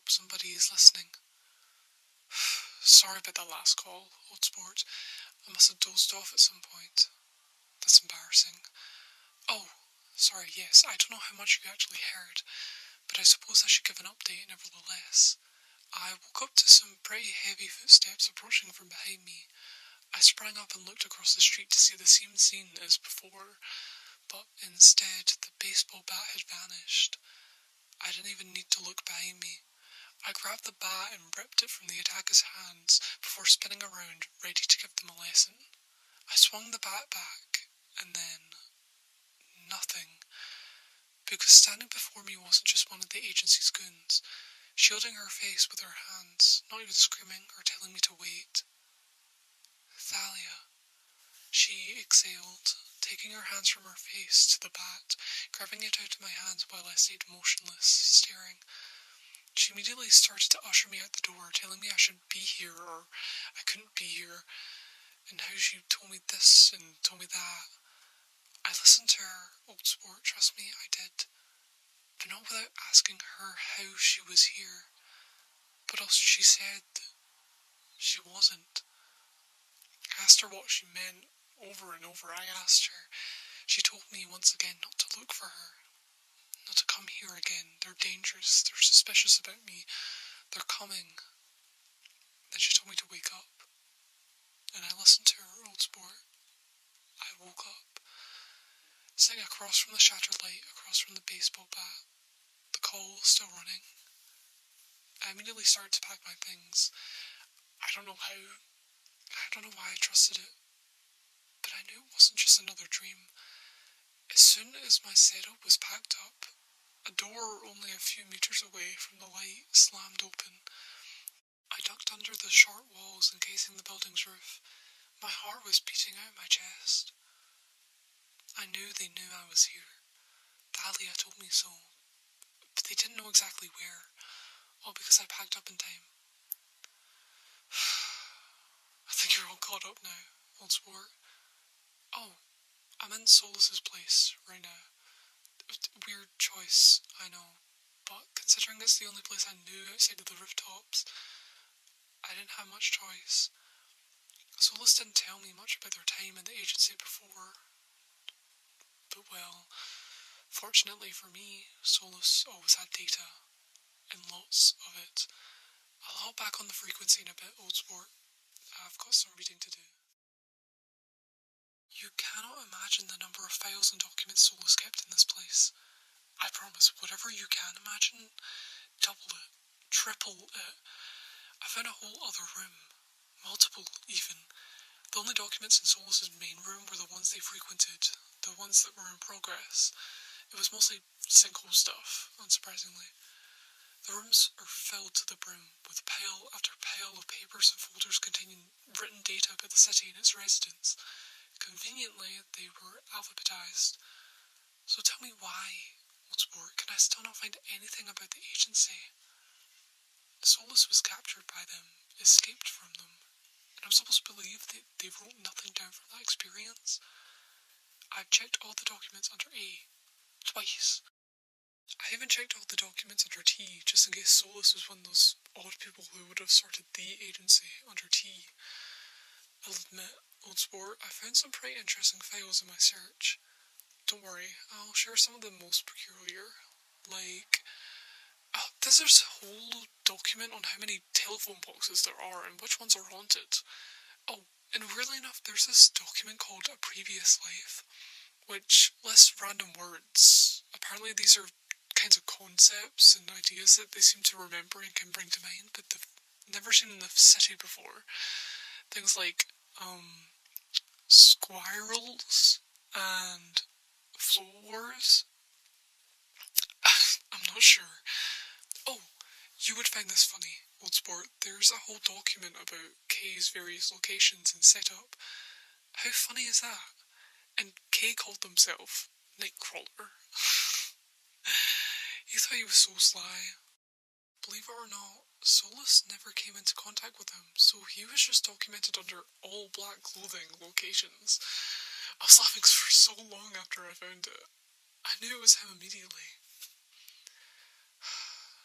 hope somebody is listening. Sorry about that last call, old sport. I must have dozed off at some point. That's embarrassing. Oh, sorry, yes, I don't know how much you actually heard, but I suppose I should give an update nevertheless. I woke up to some pretty heavy footsteps approaching from behind me. I sprang up and looked across the street to see the same scene as before, but instead the baseball bat had vanished. I didn't even need to look behind me. I grabbed the bat and ripped it from the attacker's hands before spinning around, ready to give them a lesson. I swung the bat back, and then nothing. Because standing before me wasn't just one of the agency's goons, shielding her face with her hands, not even screaming or telling me to wait. Thalia. She exhaled, taking her hands from her face to the bat, grabbing it out of my hands while I stayed motionless, staring. She immediately started to usher me out the door, telling me I should be here or I couldn't be here, and how she told me this and told me that. I listened to her, old sport, trust me, I did, but not without asking her how she was here. But also she said she wasn't. I asked her what she meant over and over. I asked her. She told me once again not to look for her. Not to come here again. They're dangerous. They're suspicious about me. They're coming. Then she told me to wake up. And I listened to her, old sport. I woke up. Sitting across from the shattered light, across from the baseball bat. The call was still running. I immediately started to pack my things. I don't know how. I don't know why I trusted it. But I knew it wasn't just another dream. As soon as my setup was packed up, a door only a few meters away from the light slammed open. I ducked under the short walls encasing the building's roof. My heart was beating out my chest. I knew they knew I was here. Thalia told me so. But they didn't know exactly where. All because I packed up in time. I think you're all caught up now, old sport. Oh, I'm in Solus's place right now. Weird choice, I know, but considering it's the only place I knew outside of the rooftops, I didn't have much choice. Solus didn't tell me much about their time in the agency before, but well, fortunately for me, Solus always had data, and lots of it. I'll hop back on the frequency in a bit, old sport. I've got some reading to do. You cannot imagine the number of files and documents Solus kept in this place. I promise, whatever you can imagine, double it, triple it. I found a whole other room, multiple even. The only documents in Solus's main room were the ones they frequented, the ones that were in progress. It was mostly sinkhole stuff, unsurprisingly. The rooms are filled to the brim with pile after pile of papers and folders containing written data about the city and its residents. Conveniently, they were alphabetized. So tell me why, old sport, can I still not find anything about the agency? Solus was captured by them, escaped from them, and I'm supposed to believe that they wrote nothing down from that experience? I've checked all the documents under A, twice. I even checked all the documents under T, just in case Solus was one of those odd people who would have sorted the agency under T. I'll admit, old sport, I found some pretty interesting files in my search. Don't worry, I'll share some of the most peculiar. Like, there's this whole document on how many telephone boxes there are and which ones are haunted. Oh, and weirdly enough, there's this document called A Previous Life, which lists random words. Apparently these are kinds of concepts and ideas that they seem to remember and can bring to mind, but they've never seen in the city before. Things like, squirrels and floors. I'm not sure. Oh, you would find this funny, old sport. There's a whole document about Kay's various locations and setup. How funny is that? And Kay called himself Nightcrawler. He thought he was so sly. Believe it or not, Solus never came into contact with him, so he was just documented under all black clothing locations. I was laughing for so long after I found it. I knew it was him immediately.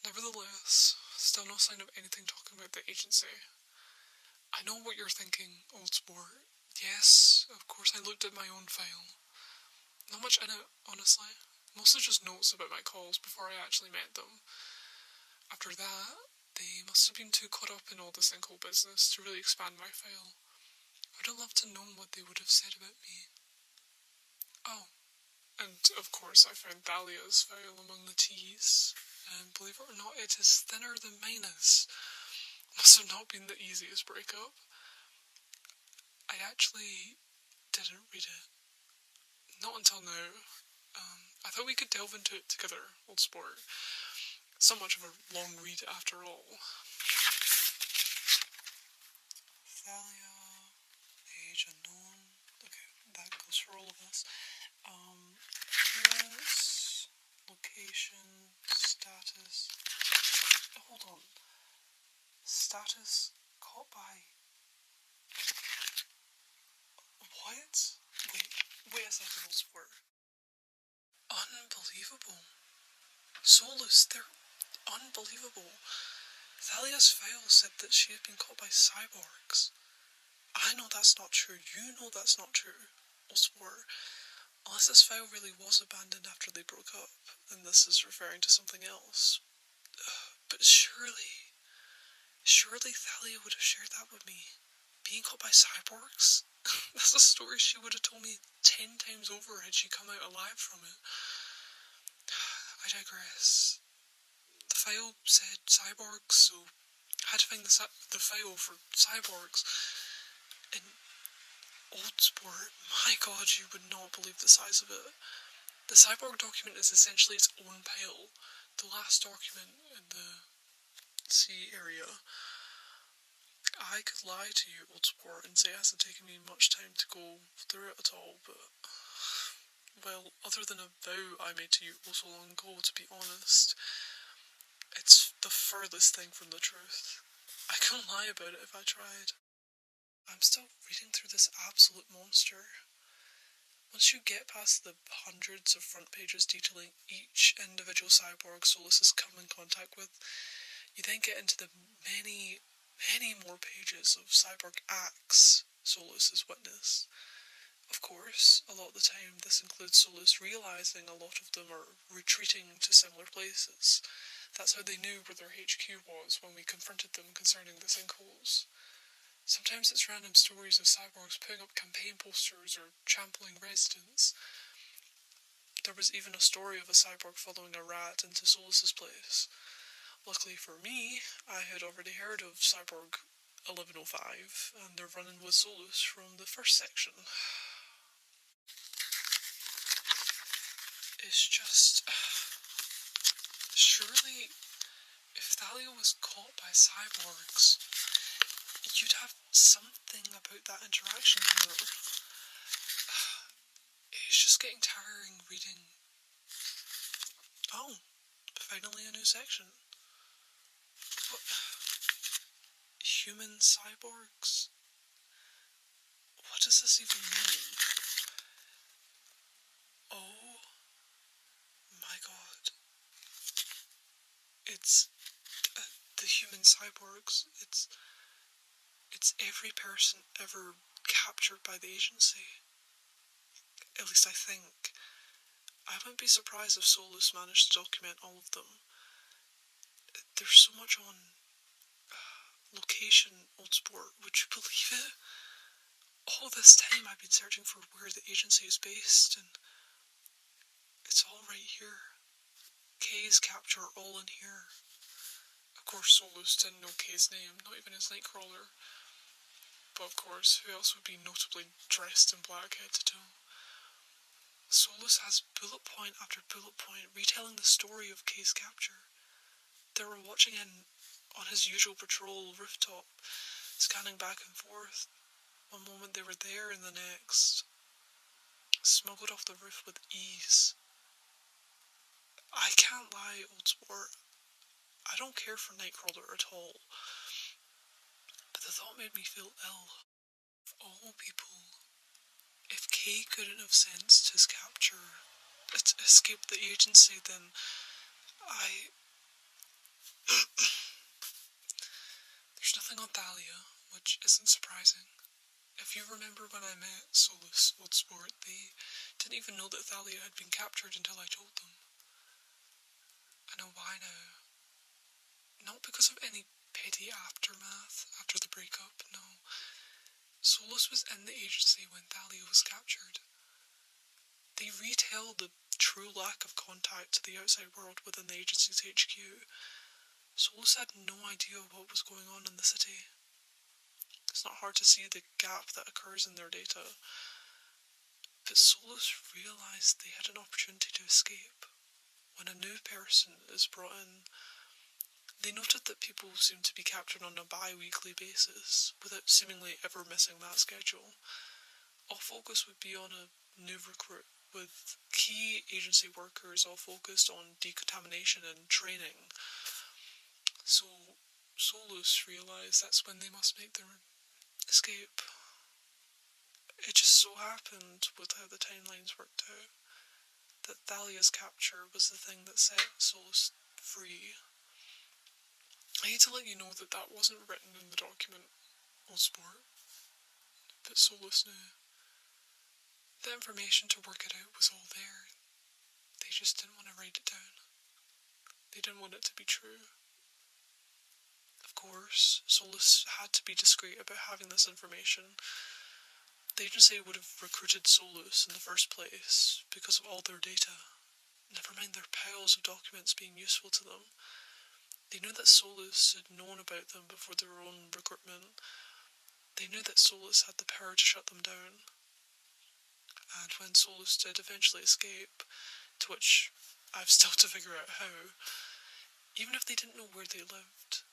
Nevertheless, still no sign of anything talking about the agency. I know what you're thinking, old sport. Yes, of course I looked at my own file. Not much in it, honestly. Mostly just notes about my calls before I actually met them. After that, they must have been too caught up in all the sinkhole business to really expand my file. I would have loved to know what they would have said about me. Oh, and of course I found Thalia's file among the T's, and believe it or not, it is thinner than mine is. Must have not been the easiest breakup. I actually didn't read it. Not until now. I thought we could delve into it together, old sport. It's not much of a long read after all. Thalia, age unknown. Okay, that goes for all of us. Appearance, location, status. Hold on. Status caught by... What? Wait a second, old sport. Unbelievable. Solus, they're unbelievable. Thalia's file said that she had been caught by cyborgs. I know that's not true. You know that's not true. Old sport. Unless this file really was abandoned after they broke up, then this is referring to something else. But surely Thalia would have shared that with me. Being caught by cyborgs? That's a story she would have told me 10 times over had she come out alive from it. I digress. The file said cyborgs, so I had to find the file for cyborgs. And old sport, my god, you would not believe the size of it. The cyborg document is essentially its own pile. The last document in the C area. I could lie to you, old sport, and say it hasn't taken me much time to go through it at all, but... Well, other than a vow I made to you oh so long ago, to be honest, it's the furthest thing from the truth. I couldn't lie about it if I tried. I'm still reading through this absolute monster. Once you get past the hundreds of front pages detailing each individual cyborg Solus has come in contact with, you then get into the many more pages of cyborg acts Solus has witnessed. Of course, a lot of the time this includes Solus realising a lot of them are retreating to similar places. That's how they knew where their HQ was when we confronted them concerning the sinkholes. Sometimes it's random stories of cyborgs putting up campaign posters or trampling residents. There was even a story of a cyborg following a rat into Solus's place. Luckily for me, I had already heard of Cyborg 1105, and they're running with Solus from the first section. It's just... Surely, if Thalia was caught by cyborgs, you'd have something about that interaction here. It's just getting tiring reading. Oh, finally a new section. What? Human cyborgs? What does this even mean? Oh my god. It's the human cyborgs. It's every person ever captured by the agency. At least I think. I wouldn't be surprised if Solus managed to document all of them. There's so much on location, old sport. Would you believe it? All this time I've been searching for where the agency is based, and it's all right here. Kay's capture all in here. Of course Solus didn't know Kay's name, not even his nightcrawler. But of course, who else would be notably dressed in black head to toe? Solus has bullet point after bullet point retelling the story of Kay's capture. They were watching him on his usual patrol rooftop, scanning back and forth. One moment they were there and the next. Smuggled off the roof with ease. I can't lie, old sport. I don't care for Nightcrawler at all. But the thought made me feel ill. Of all people, if Kay couldn't have sensed his capture, escaped the agency, then Thalia, which isn't surprising. If you remember when I met Solus Old Sport, they didn't even know that Thalia had been captured until I told them. I know why now. Not because of any petty aftermath after the breakup, no. Solus was in the agency when Thalia was captured. They retell the true lack of contact to the outside world within the agency's HQ. Solus had no idea what was going on in the city. It's not hard to see the gap that occurs in their data. But Solus realised they had an opportunity to escape. When a new person is brought in, they noted that people seemed to be captured on a bi-weekly basis, without seemingly ever missing that schedule. All focus would be on a new recruit, with key agency workers all focused on decontamination and training. So Solus realised that's when they must make their escape. It just so happened, with how the timelines worked out, that Thalia's capture was the thing that set Solus free. I hate to let you know that that wasn't written in the document, Old Sport, but Solus knew. The information to work it out was all there. They just didn't want to write it down. They didn't want it to be true. Of course, Solus had to be discreet about having this information. The agency would have recruited Solus in the first place because of all their data. Never mind their piles of documents being useful to them. They knew that Solus had known about them before their own recruitment. They knew that Solus had the power to shut them down. And when Solus did eventually escape, to which I've still to figure out how, even if they didn't know where they lived,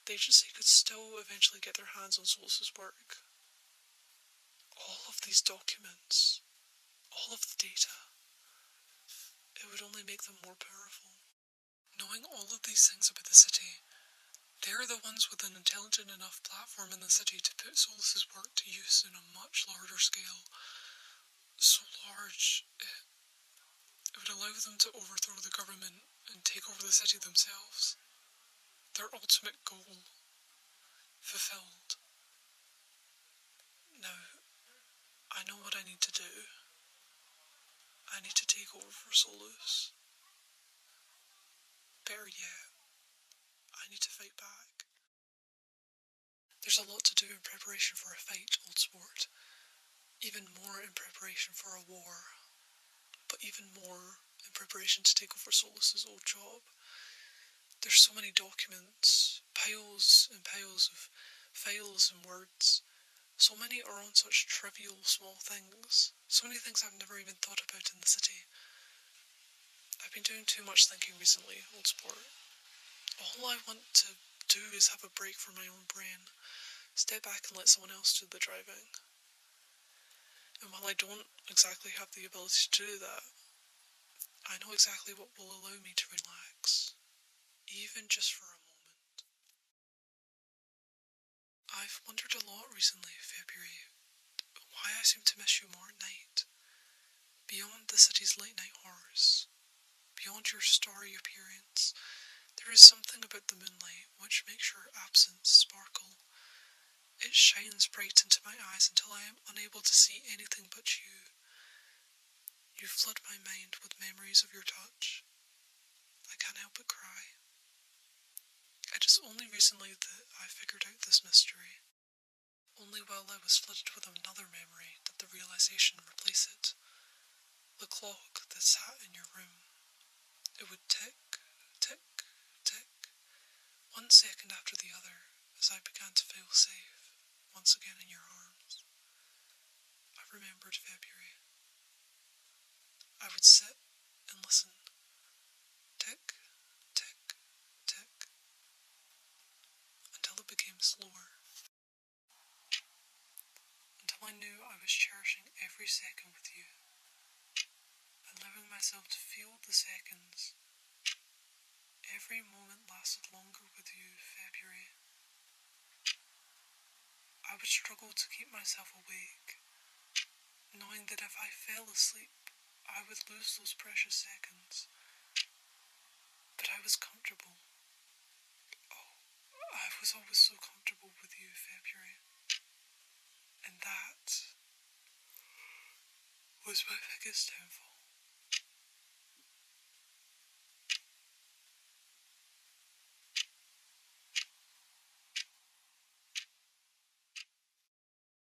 the agency could still eventually get their hands on Solus's work. All of these documents, all of the data, it would only make them more powerful. Knowing all of these things about the city, they're the ones with an intelligent enough platform in the city to put Solus's work to use in a much larger scale. So large, it would allow them to overthrow the government and take over the city themselves. Their ultimate goal fulfilled. Now, I know what I need to do. I need to take over for Solus. Better yet, I need to fight back. There's a lot to do in preparation for a fight, Old Sport. Even more in preparation for a war. But even more in preparation to take over Solus's old job. There's so many documents, piles and piles of files and words. So many are on such trivial small things. So many things I've never even thought about in the city. I've been doing too much thinking recently, Old Sport. All I want to do is have a break from my own brain. Step back and let someone else do the driving. And while I don't exactly have the ability to do that, I know exactly what will allow me to relax. Even just for a moment. I've wondered a lot recently, February, why I seem to miss you more at night. Beyond the city's late night horrors, beyond your starry appearance, there is something about the moonlight which makes your absence sparkle. It shines bright into my eyes until I am unable to see anything but you. You flood my mind with memories of your touch. I can't help but cry. It is only recently that I figured out this mystery. Only while I was flooded with another memory did the realization replace it. The clock that sat in your room. It would tick, tick, tick, 1 second after the other, as I began to feel safe, once again in your arms. I remembered February. I would sit and listen. Tick, tick, tick, until it became slower. Until I knew I was cherishing every second with you, allowing myself to feel the seconds. Every moment lasted longer with you, February. I would struggle to keep myself awake, knowing that if I fell asleep, I would lose those precious seconds. But I was comfortable. Oh, I was always so comfortable with you, was my biggest downfall.